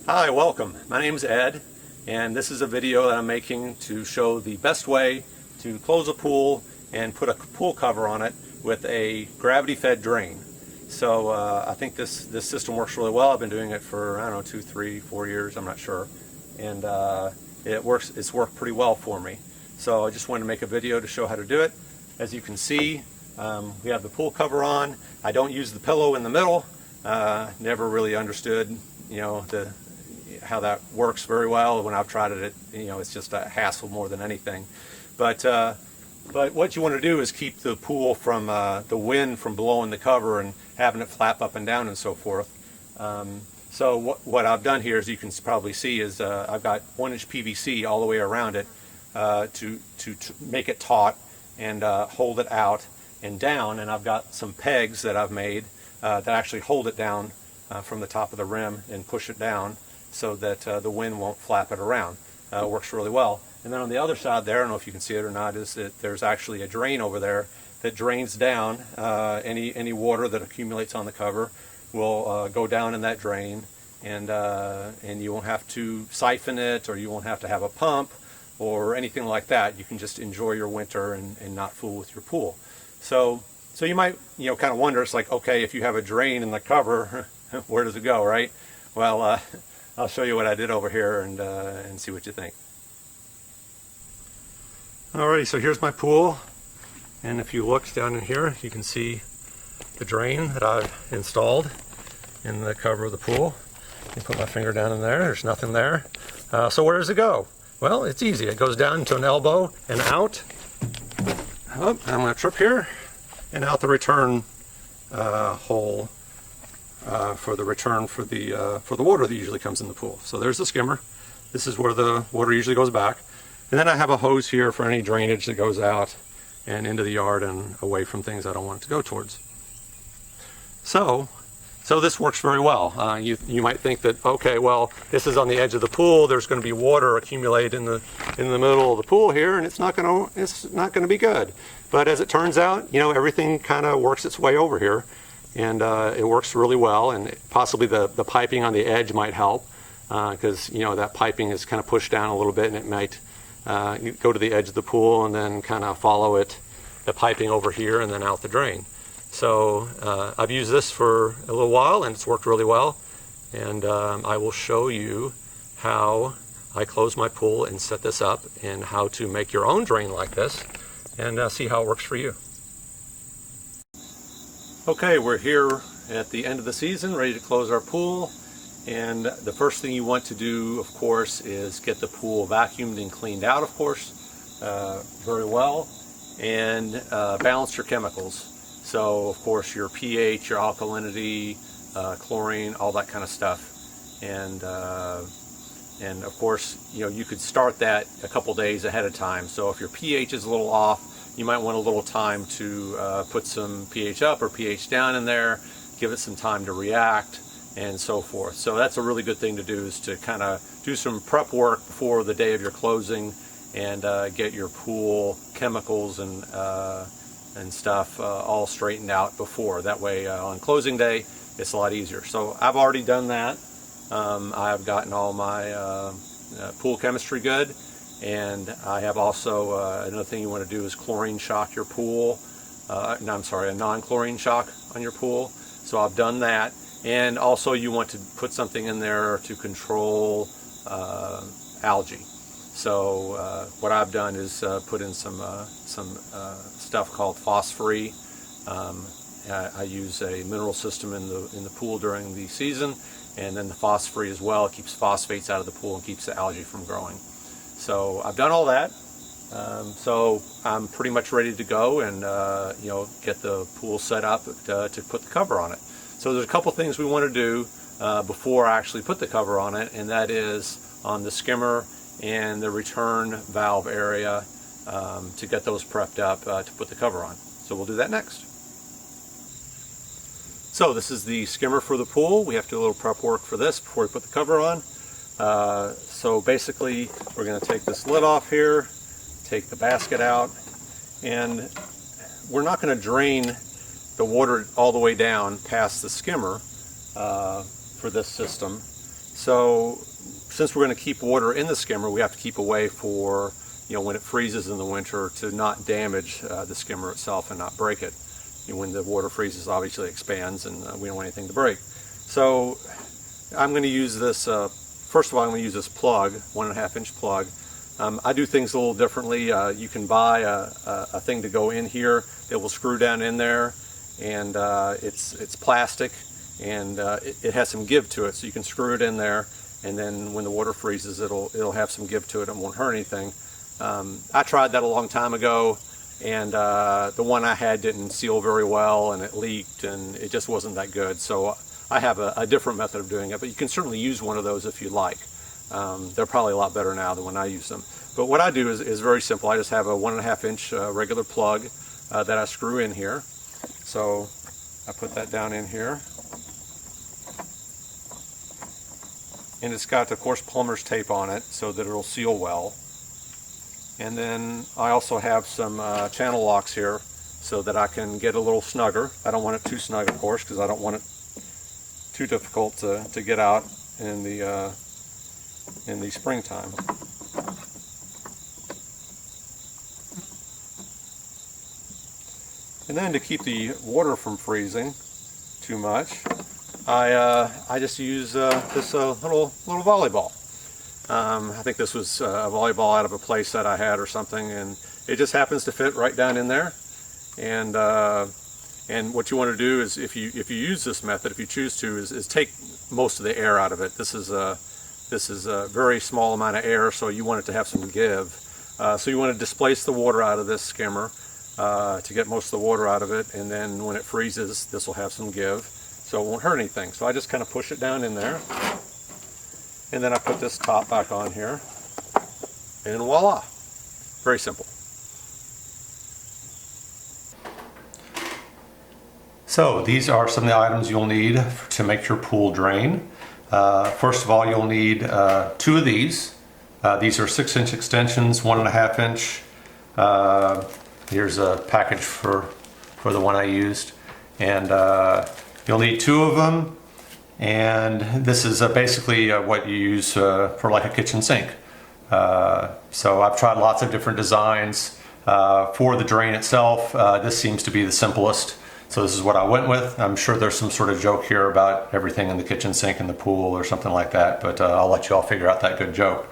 Hi, welcome. My name's Ed, and this is a video that I'm making to show the best way to close a pool and put a pool cover on it with a gravity-fed drain. So I think this system works really well. I've been doing it for, I don't know, 2, 3, 4 years, I'm not sure. And it's worked pretty well for me. So I just wanted to make a video to show how to do it. As you can see, we have the pool cover on. I don't use the pillow in the middle. Never really understood, how that works very well. When I've tried it, it's just a hassle more than anything. But what you want to do is keep the pool from the wind from blowing the cover and having it flap up and down and so forth. So what I've done here, as you can probably see, is I've got 1-inch PVC all the way around it to make it taut and hold it out and down. And I've got some pegs that I've made that actually hold it down from the top of the rim and push it down so that the wind won't flap it around. It works really well. And then on the other side there, I don't know if you can see it or not, is that there's actually a drain over there that drains down. Any water that accumulates on the cover will go down in that drain, and you won't have to siphon it, or you won't have to have a pump or anything like that. You can just enjoy your winter and not fool with your pool. So you might kind of wonder, it's like, okay, if you have a drain in the cover, where does it go, right? Well, I'll show you what I did over here and see what you think. Alrighty, so here's my pool, and if you look down in here, you can see the drain that I've installed in the cover of the pool. You put my finger down in there, there's nothing there. So where does it go? Well, it's easy. It goes down to an elbow and out. Oh, I'm going to trip here, and out the return hole for the return for the water that usually comes in the pool. So there's the skimmer. This is where the water usually goes back. And then I have a hose here for any drainage that goes out and into the yard and away from things I don't want it to go towards. So this works very well. You might think that, okay, well, this is on the edge of the pool. There's going to be water accumulate in the middle of the pool here, and it's not going to be good. But as it turns out, everything kind of works its way over here, and it works really well. And possibly the piping on the edge might help, because that piping is kind of pushed down a little bit, and it might go to the edge of the pool and then kind of follow the piping over here and then out the drain. So I've used this for a little while, and it's worked really well. And I will show you how I close my pool and set this up, and how to make your own drain like this, and see how it works for you. Okay, we're here at the end of the season, ready to close our pool. And the first thing you want to do, of course, is get the pool vacuumed and cleaned out, of course, very well, and balance your chemicals. So, of course, your pH, your alkalinity, chlorine, all that kind of stuff. And of course, you could start that a couple days ahead of time. So if your pH is a little off, you might want a little time to put some pH up or pH down in there, give it some time to react, and so forth. So that's a really good thing to do, is to kind of do some prep work before the day of your closing, and get your pool chemicals and stuff all straightened out before. That way on closing day it's a lot easier. So I've already done that. I've gotten all my pool chemistry good, and I have also another thing you want to do is chlorine shock your pool. A non-chlorine shock on your pool. So I've done that. And also you want to put something in there to control algae. So what I've done is put in some stuff called phosphorus. I use a mineral system in the pool during the season, and then the phosphorus as well. It keeps phosphates out of the pool and keeps the algae from growing. So I've done all that. So I'm pretty much ready to go and get the pool set up to put the cover on it. So there's a couple things we want to do before I actually put the cover on it, and that is on the skimmer and the return valve area, to get those prepped up to put the cover on. So we'll do that next. So this is the skimmer for the pool. We have to do a little prep work for this before we put the cover on. So basically we're going to take this lid off here, take the basket out, and we're not going to drain the water all the way down past the skimmer for this system. So since we're going to keep water in the skimmer, we have to keep away for, when it freezes in the winter, to not damage the skimmer itself and not break it. When the water freezes, obviously it expands, and we don't want anything to break. So I'm going to use this, first of all, I'm going to use this plug, 1.5 inch plug. I do things a little differently. You can buy a thing to go in here that will screw down in there, and it's plastic, and it has some give to it, so you can screw it in there, and then when the water freezes, it'll have some give to it and won't hurt anything. I tried that a long time ago, and the one I had didn't seal very well, and it leaked, and it just wasn't that good. So I have a different method of doing it, but you can certainly use one of those if you like. They're probably a lot better now than when I use them. But what I do is very simple. I just have a 1.5 inch regular plug that I screw in here. So I put that down in here. And it's got, of course, plumber's tape on it so that it'll seal well. And then I also have some channel locks here so that I can get a little snugger. I don't want it too snug, of course, because I don't want it too difficult to get out in the springtime. And then to keep the water from freezing too much, I just use this little volleyball. I think this was a volleyball out of a play set I had or something, and it just happens to fit right down in there. And what you want to do is, if you use this method, if you choose to, is take most of the air out of it. This is a very small amount of air, so you want it to have some give. So you want to displace the water out of this skimmer to get most of the water out of it, and then when it freezes, this will have some give, so it won't hurt anything. So I just kind of push it down in there, and then I put this top back on here, and voila! Very simple. So these are some of the items you'll need to make your pool drain. First of all, you'll need 2 of these. These are 6-inch extensions, 1.5 inch. Here's a package for the one I used. And you'll need 2 of them. And this is basically what you use for like a kitchen sink. So I've tried lots of different designs for the drain itself. This seems to be the simplest. So this is what I went with. I'm sure there's some sort of joke here about everything in the kitchen sink and the pool or something like that, but I'll let you all figure out that good joke.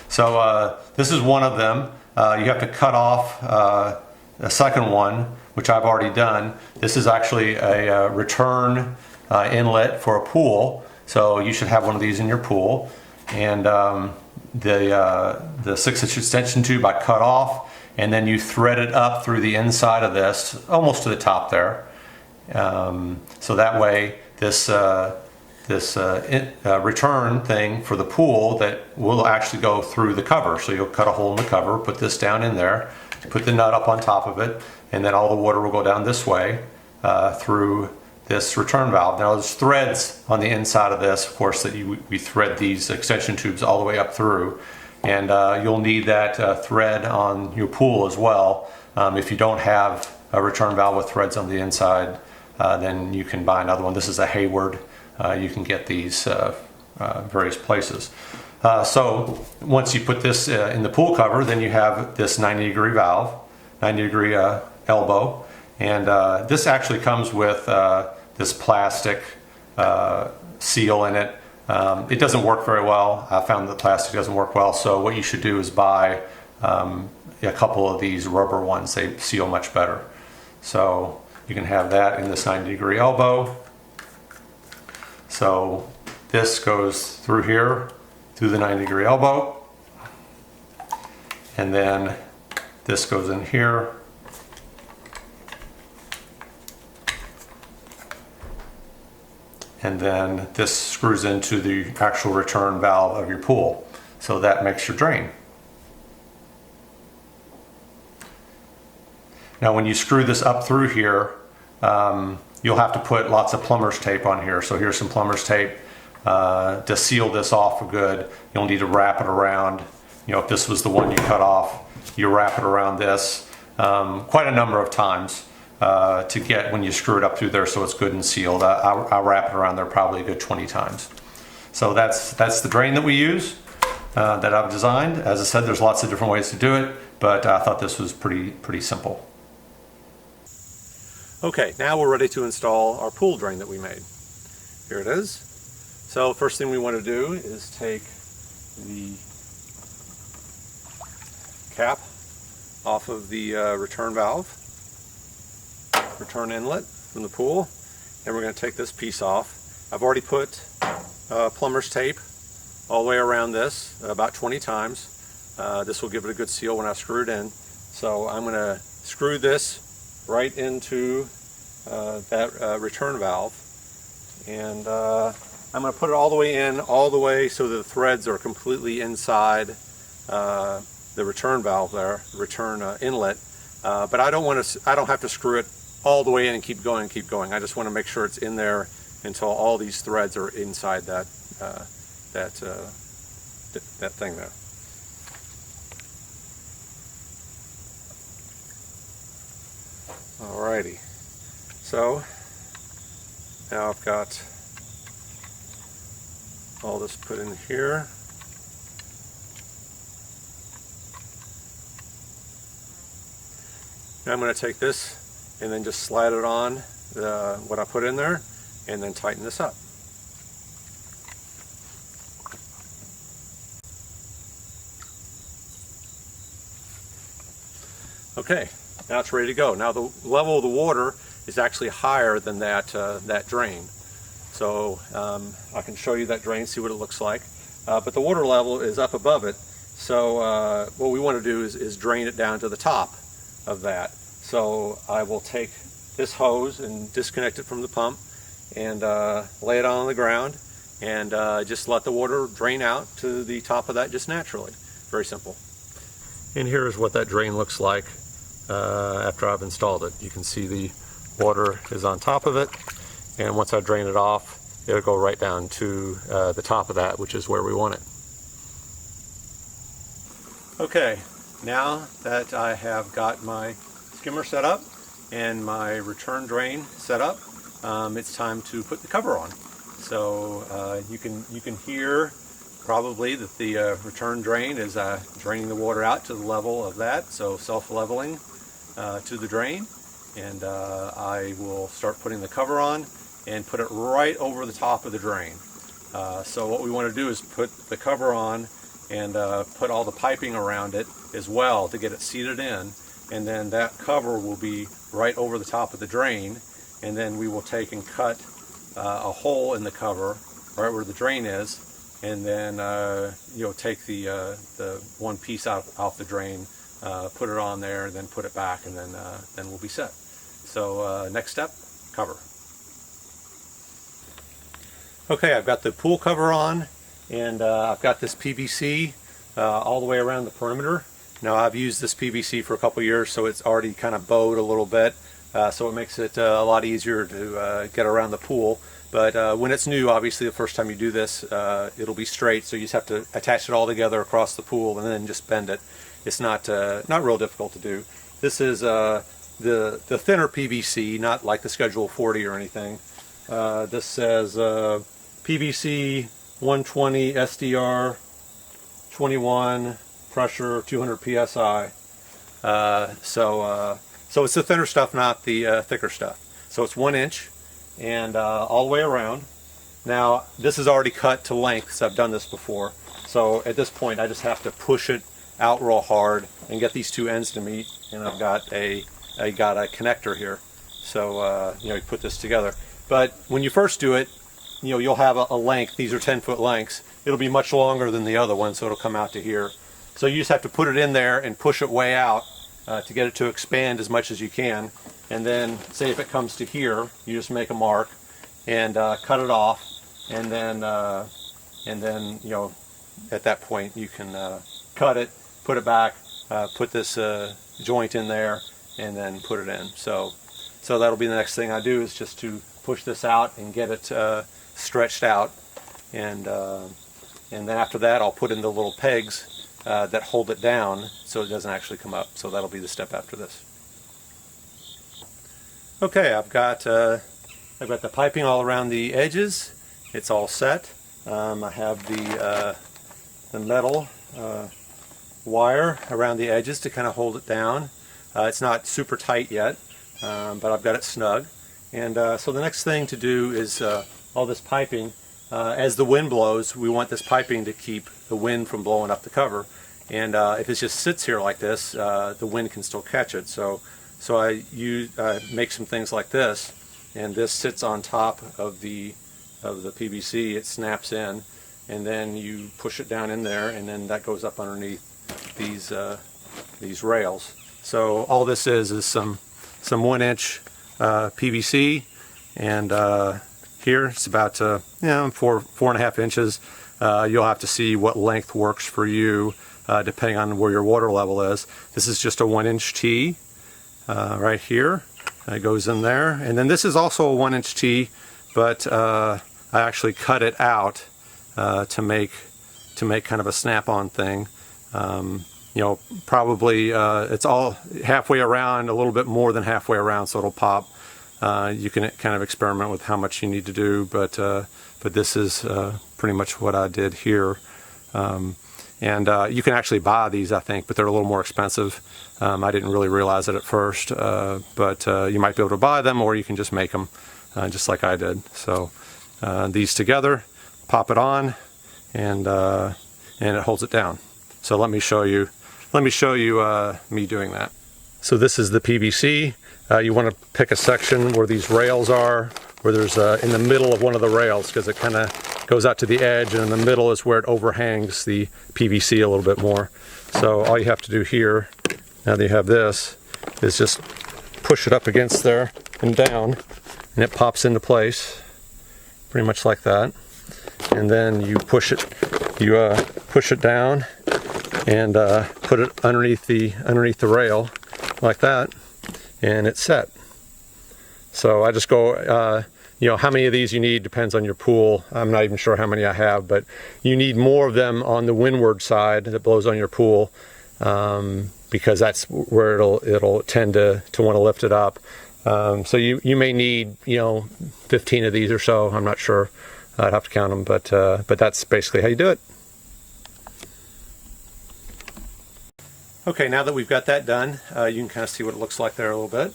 So this is one of them. You have to cut off a second one, which I've already done. This is actually a return inlet for a pool, so you should have one of these in your pool. And the 6-inch extension tube I cut off, and then you thread it up through the inside of this, almost to the top there. So that way this return thing for the pool that will actually go through the cover. So you'll cut a hole in the cover, put this down in there, put the nut up on top of it, and then all the water will go down this way through this return valve. Now there's threads on the inside of this, of course, that we thread these extension tubes all the way up through, and you'll need that thread on your pool as well. If you don't have a return valve with threads on the inside, then you can buy another one. This is a Hayward. You can get these various places. So once you put this in the pool cover, then you have this 90-degree valve, 90-degree elbow, and this actually comes with this plastic seal in it. It doesn't work very well. I found that plastic doesn't work well, so what you should do is buy a couple of these rubber ones. They seal much better. So you can have that in this 90-degree elbow. So this goes through here, through the 90-degree elbow, and then this goes in here, and then this screws into the actual return valve of your pool. So that makes your drain. Now when you screw this up through here, you'll have to put lots of plumber's tape on here. So here's some plumber's tape to seal this off for good. You'll need to wrap it around. You know, if this was the one you cut off, you wrap it around this quite a number of times to get when you screw it up through there so it's good and sealed. I wrap it around there probably a good 20 times. So that's the drain that we use, that I've designed. As I said, there's lots of different ways to do it, but I thought this was pretty simple. Okay, now we're ready to install our pool drain that we made. Here it is. So first thing we want to do is take the cap off of the return valve, return inlet from the pool, and we're going to take this piece off. I've already put plumber's tape all the way around this about 20 times. This will give it a good seal when I screw it in. So I'm going to screw this right into that return valve, and I'm going to put it all the way in, all the way so the threads are completely inside the return valve there, return inlet. But I don't have to screw it all the way in and keep going. I just want to make sure it's in there until all these threads are inside that thing there. Alrighty, so now I've got all this put in here. Now I'm going to take this and then just slide it on what I put in there, and then tighten this up. Okay, now it's ready to go. Now the level of the water is actually higher than that drain. So I can show you that drain, see what it looks like. But the water level is up above it. So what we want to do is drain it down to the top of that. So I will take this hose and disconnect it from the pump and lay it on the ground and just let the water drain out to the top of that just naturally. Very simple. And here's what that drain looks like after I've installed it. You can see the water is on top of it, and once I drain it off, it'll go right down to the top of that, which is where we want it. Okay, now that I have got my skimmer set up and my return drain set up, it's time to put the cover on. So you can hear probably that the return drain is draining the water out to the level of that, so self-leveling to the drain. And I will start putting the cover on and put it right over the top of the drain. So what we want to do is put the cover on and put all the piping around it as well to get it seated in, and then that cover will be right over the top of the drain, and then we will take and cut a hole in the cover right where the drain is, and then take the one piece off the drain, put it on there, and then put it back, and then we'll be set. So next step, cover. Okay, I've got the pool cover on, and I've got this PVC all the way around the perimeter. Now I've used this PVC for a couple years, so it's already kind of bowed a little bit, so it makes it a lot easier to get around the pool. But when it's new, obviously the first time you do this, it'll be straight, so you just have to attach it all together across the pool and then just bend it. It's not real difficult to do. This is the thinner PVC, not like the Schedule 40 or anything. This says PVC 120 SDR 21 pressure 200 psi. So it's the thinner stuff, not the thicker stuff. So it's 1 inch and all the way around. Now this is already cut to length, so I've done this before. So at this point I just have to push it out real hard and get these two ends to meet, and I've got a connector here. So you put this together. But when you first do it, you'll have a length. These are 10-foot lengths. It'll be much longer than the other one, so it'll come out to here. So you just have to put it in there and push it way out to get it to expand as much as you can. And then, say if it comes to here, you just make a mark and cut it off. And then at that point you can cut it, put it back, put this joint in there, and then put it in. So that'll be the next thing I do, is just to push this out and get it stretched out, and then after that I'll put in the little pegs that hold it down so it doesn't actually come up. So that'll be the step after this. Okay, I've got the piping all around the edges. It's all set. I have the metal wire around the edges to kind of hold it down. It's not super tight yet, but I've got it snug. And so the next thing to do is all this piping. As the wind blows, we want this piping to keep the wind from blowing up the cover. And if it just sits here like this, the wind can still catch it. So I make some things like this, and this sits on top of the PVC. It snaps in, and then you push it down in there, and then that goes up underneath these rails. So all this is some 1-inch PVC, and here it's about 4.5 inches. You'll have to see what length works for you, depending on where your water level is. This is just a 1-inch T right here. It goes in there, and then this is also a 1-inch T, but I actually cut it out to make kind of a snap-on thing. Probably it's all halfway around, a little bit more than halfway around, so it'll pop. You can kind of experiment with how much you need to do, but this is pretty much what I did here. And you can actually buy these, I think, but they're a little more expensive. I didn't really realize it at first, but you might be able to buy them, or you can just make them, just like I did. So these together, pop it on, and it holds it down. So let me show you me doing that. So this is the PVC. You want to pick a section where these rails are, where there's in the middle of one of the rails, because it kind of goes out to the edge, and in the middle is where it overhangs the PVC a little bit more. So all you have to do here, now that you have this, is just push it up against there and down, and it pops into place, pretty much like that. And then you push it down and put it underneath the rail like that, and it's set. So I just go, how many of these you need depends on your pool. I'm not even sure how many I have, but you need more of them on the windward side that blows on your pool, because that's where it'll tend to want to lift it up. So you may need 15 of these or so. I'm not sure. I'd have to count them, but that's basically how you do it. Okay, now that we've got that done, you can kind of see what it looks like there a little bit.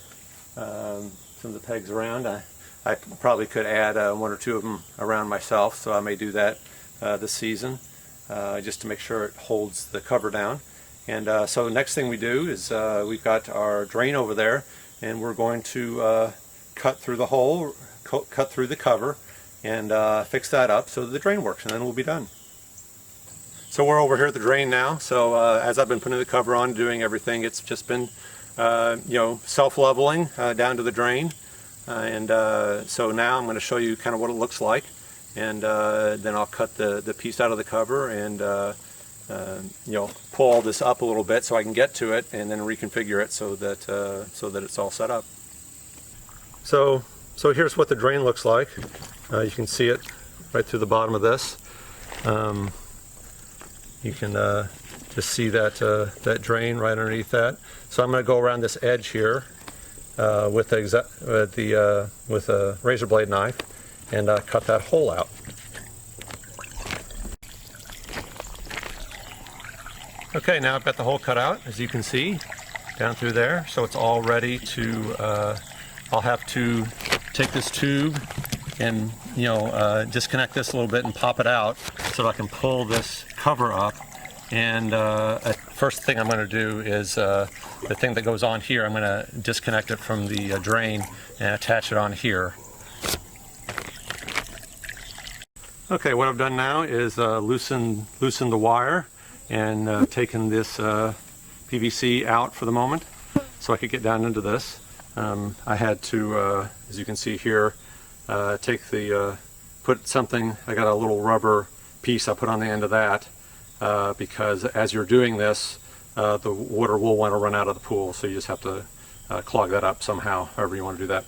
Some of the pegs around. I probably could add 1 or 2 of them around myself, so I may do that this season, just to make sure it holds the cover down. And so the next thing we do is we've got our drain over there, and we're going to cut through the hole, cut through the cover, and fix that up so that the drain works, and then we'll be done. So we're over here at the drain now. So as I've been putting the cover on, doing everything, it's just been self-leveling down to the drain. So now I'm going to show you kind of what it looks like, and then I'll cut the piece out of the cover and pull all this up a little bit so I can get to it, and then reconfigure it so that it's all set up. So here's what the drain looks like. You can see it right through the bottom of this. You can just see that drain right underneath that. So I'm going to go around this edge here with a razor blade knife and cut that hole out. Okay, now I've got the hole cut out, as you can see, down through there. So it's all ready to. I'll have to take this tube and disconnect this a little bit and pop it out so I can pull this cover up. And first thing I'm going to do is the thing that goes on here, I'm going to disconnect it from the drain and attach it on here. Okay, what I've done now is loosen the wire and taken this PVC out for the moment so I could get down into this. I had to, as you can see here, put something, I got a little rubber piece I put on the end of that because as you're doing this, the water will want to run out of the pool, so you just have to clog that up somehow, however you want to do that.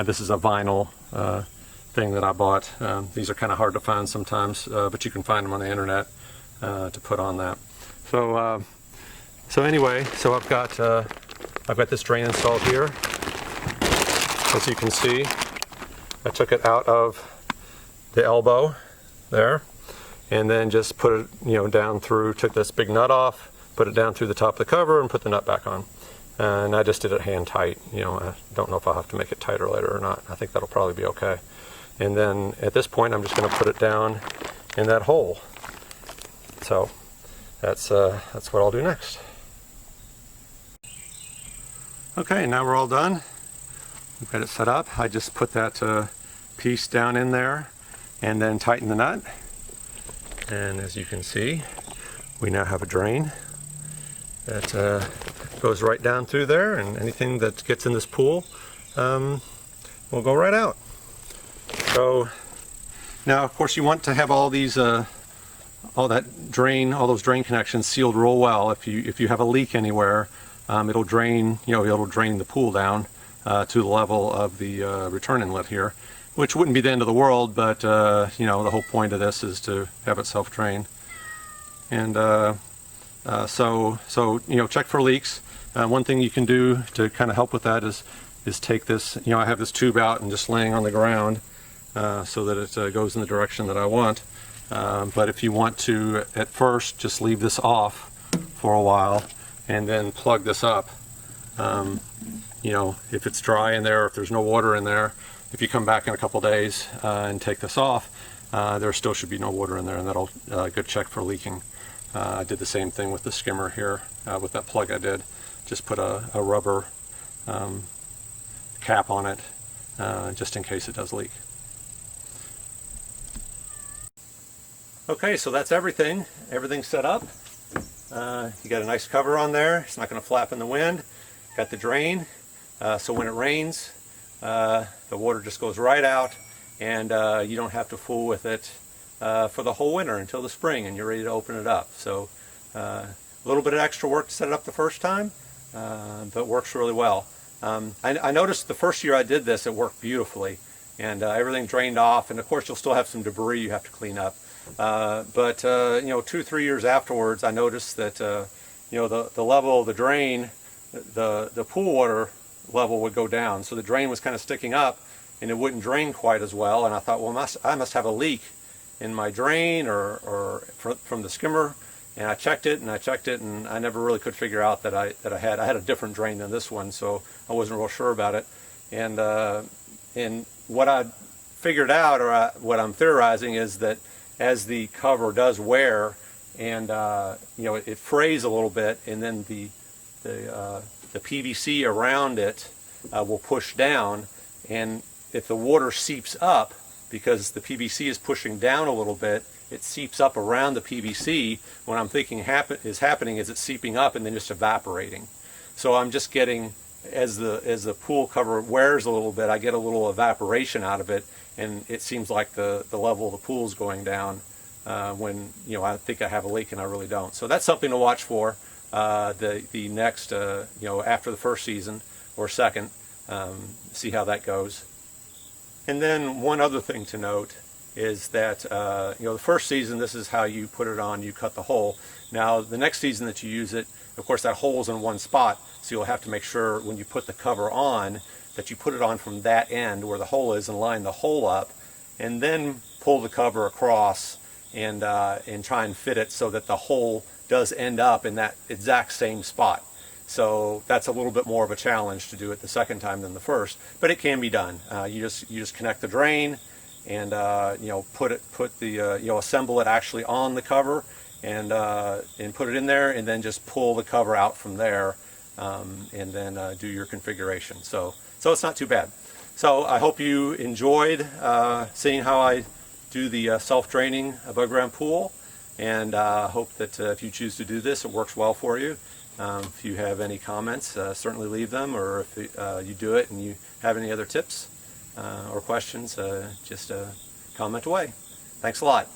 This is a vinyl thing that I bought. These are kind of hard to find sometimes, but you can find them on the internet to put on that. So anyway, so I've got this drain installed here. As you can see, I took it out of the elbow there, and then just put it, you know, down through, took this big nut off, put it down through the top of the cover and put the nut back on. And I just did it hand tight. You know, I don't know if I'll have to make it tighter later or not. I think that'll probably be okay. And then at this point I'm just going to put it down in that hole. So that's what I'll do next. Okay, now we're all done. We've got it set up. I just put that piece down in there and then tighten the nut. And as you can see, we now have a drain that goes right down through there, and anything that gets in this pool will go right out. So now, of course, you want to have all these, all those drain connections sealed real well. If you have a leak anywhere, it'll drain, you know, it'll drain the pool down to the level of the return inlet here, which wouldn't be the end of the world, but you know, the whole point of this is to have it self-drain. And so you know, check for leaks. One thing you can do to kind of help with that is take this, you know, I have this tube out and just laying on the ground so that it goes in the direction that I want. But if you want to, at first, just leave this off for a while and then plug this up. You know, if it's dry in there, if there's no water in there, if you come back in a couple days and take this off, there still should be no water in there, and that'll good check for leaking. I did the same thing with the skimmer here with that plug I did. Just put a rubber cap on it just in case it does leak. Okay, so that's everything. Everything's set up. You got a nice cover on there. It's not going to flap in the wind. Got the drain, so when it rains, the water just goes right out, and you don't have to fool with it for the whole winter until the spring, and you're ready to open it up. So a little bit of extra work to set it up the first time, but works really well. I noticed the first year I did this, it worked beautifully, and everything drained off, and of course you'll still have some debris you have to clean up. But you know, 2 or 3 years afterwards, I noticed that you know, the level of the drain, the pool water level would go down. So the drain was kind of sticking up, and it wouldn't drain quite as well. And I thought, well, I must have a leak in my drain or from the skimmer. And I checked it, and I never really could figure out that I had a different drain than this one. So I wasn't real sure about it. And what I figured out, or what I'm theorizing, is that as the cover does wear, and you know, it frays a little bit, and then the PVC around it will push down, and if the water seeps up, because the PVC is pushing down a little bit, it seeps up around the PVC. What I'm thinking is happening is it's seeping up and then just evaporating. So I'm just getting, as the pool cover wears a little bit, I get a little evaporation out of it, and it seems like the level of the pool is going down when, you know, I think I have a leak and I really don't. So that's something to watch for the next, you know, after the first season or second, see how that goes. And then one other thing to note is that you know, the first season, this is how you put it on. You cut the hole. Now the next season that you use it, of course, that hole's in one spot, so you'll have to make sure when you put the cover on that you put it on from that end where the hole is and line the hole up, and then pull the cover across and try and fit it so that the hole does end up in that exact same spot. So that's a little bit more of a challenge to do it the second time than the first, but it can be done. You just connect the drain and you know, put the you know, assemble it actually on the cover and put it in there, and then just pull the cover out from there, and then do your configuration. So it's not too bad. So I hope you enjoyed seeing how I do the self-draining above ground pool, and hope that if you choose to do this, it works well for you. If you have any comments, certainly leave them, or if you do it and you have any other tips or questions, just comment away. Thanks a lot.